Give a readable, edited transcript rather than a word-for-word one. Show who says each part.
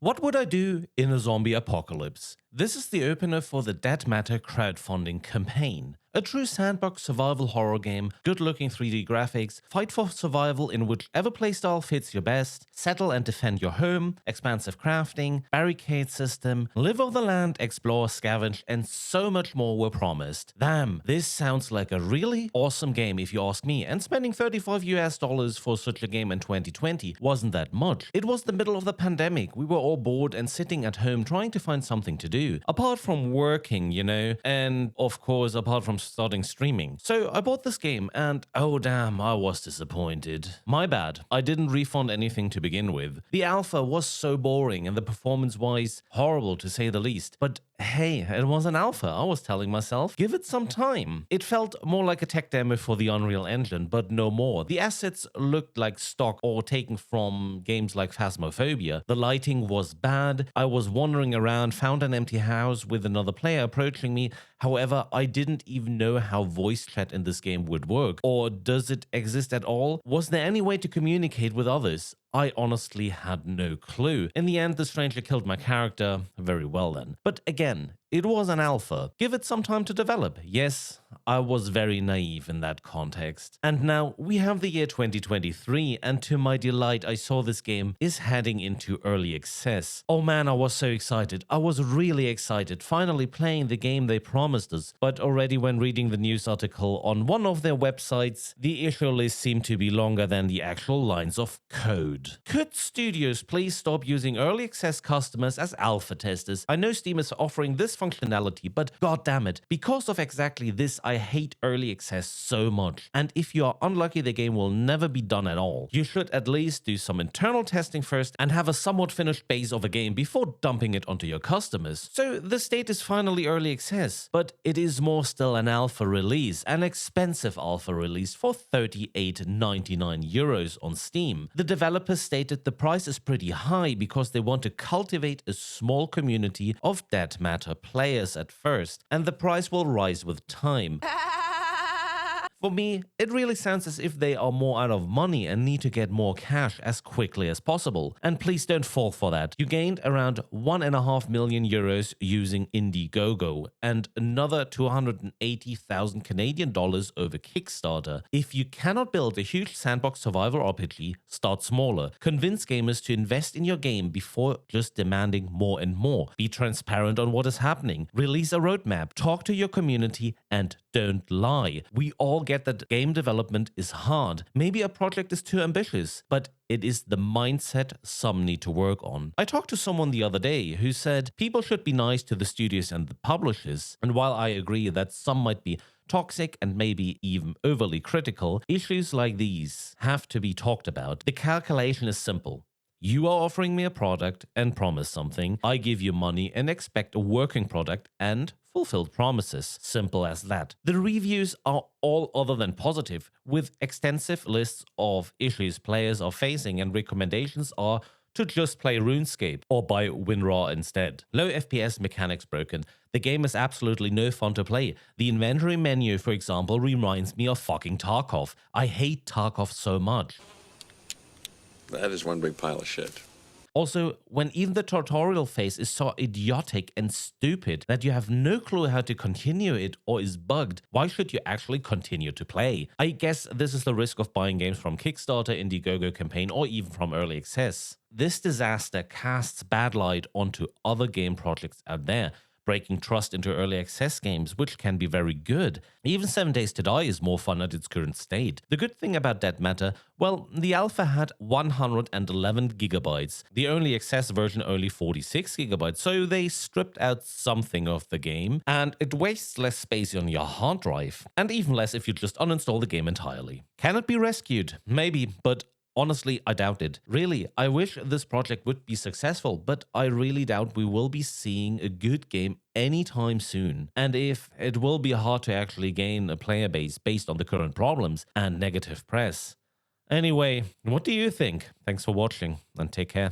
Speaker 1: What would I do in a zombie apocalypse? This is the opener for the Dead Matter crowdfunding campaign. A true sandbox survival horror game, good-looking 3D graphics, fight for survival in whichever playstyle fits your best, settle and defend your home, expansive crafting, barricade system, live off the land, explore, scavenge, and so much more were promised. Damn, this sounds like a really awesome game if you ask me, and spending $35 for such a game in 2020 wasn't that much. It was the middle of the pandemic, we were all bored and sitting at home trying to find something to do, apart from working, you know, and of course apart from starting streaming. So I bought this game and oh damn, I was disappointed. My bad, I didn't refund anything to begin with. The alpha was so boring and the performance-wise horrible to say the least, but hey, it was an alpha. I was telling myself, give it some time. It felt more like a tech demo for the Unreal Engine, but no more. The assets looked like stock or taken from games like Phasmophobia. The lighting was bad. I was wandering around, found an empty house with another player approaching me. However, I didn't even know how voice chat in this game would work. Or does it exist at all? Was there any way to communicate with others? I honestly had no clue. In the end, the stranger killed my character. Very well then. But again, it was an alpha. Give it some time to develop. Yes, I was very naive in that context. And now we have the year 2023, and to my delight, I saw this game is heading into early access. Oh man, I was so excited. I was really excited, finally playing the game they promised us. But already when reading the news article on one of their websites, the issue list seemed to be longer than the actual lines of code. Could studios please stop using early access customers as alpha testers? I know Steam is offering this functionality, but god damn it, because of exactly this, I hate early access so much. And if you are unlucky, the game will never be done at all. You should at least do some internal testing first and have a somewhat finished base of a game before dumping it onto your customers. So the state is finally early access, but it is more still an alpha release, an expensive alpha release for €38.99 on Steam. The developers stated the price is pretty high because they want to cultivate a small community of Dead Matter players at first, and the price will rise with time. For me, it really sounds as if they are more out of money and need to get more cash as quickly as possible. And please don't fall for that. You gained around €1.5 million using Indiegogo and another 280,000 Canadian dollars over Kickstarter. If you cannot build a huge sandbox survival RPG, start smaller. Convince gamers to invest in your game before just demanding more and more. Be transparent on what is happening. Release a roadmap. Talk to your community and don't lie. We all get that game development is hard. Maybe a project is too ambitious, but it is the mindset some need to work on. I talked to someone the other day who said people should be nice to the studios and the publishers, and while I agree that some might be toxic and maybe even overly critical, issues like these have to be talked about. The calculation is simple. You are offering me a product and promise something. I give you money and expect a working product and fulfilled promises. Simple as that. The reviews are all other than positive, with extensive lists of issues players are facing, and recommendations are to just play RuneScape or buy WinRAR instead. Low FPS mechanics broken. The game is absolutely no fun to play. The inventory menu, for example, reminds me of fucking Tarkov. I hate Tarkov so much.
Speaker 2: That is one big pile of shit.
Speaker 1: Also, when even the tutorial phase is so idiotic and stupid that you have no clue how to continue it or is bugged, why should you actually continue to play? I guess this is the risk of buying games from Kickstarter, Indiegogo campaign, or even from early access. This disaster casts bad light onto other game projects out there, breaking trust into early access games, which can be very good. Even 7 Days to Die is more fun at its current state. The good thing about Dead Matter, well, the alpha had 111 gigabytes. The early access version only 46 gigabytes, so they stripped out something of the game, and it wastes less space on your hard drive, and even less if you just uninstall the game entirely. Can it be rescued? Maybe, but honestly, I doubt it. Really, I wish this project would be successful, but I really doubt we will be seeing a good game anytime soon. And if it will be hard to actually gain a player base based on the current problems and negative press. Anyway, what do you think? Thanks for watching and take care.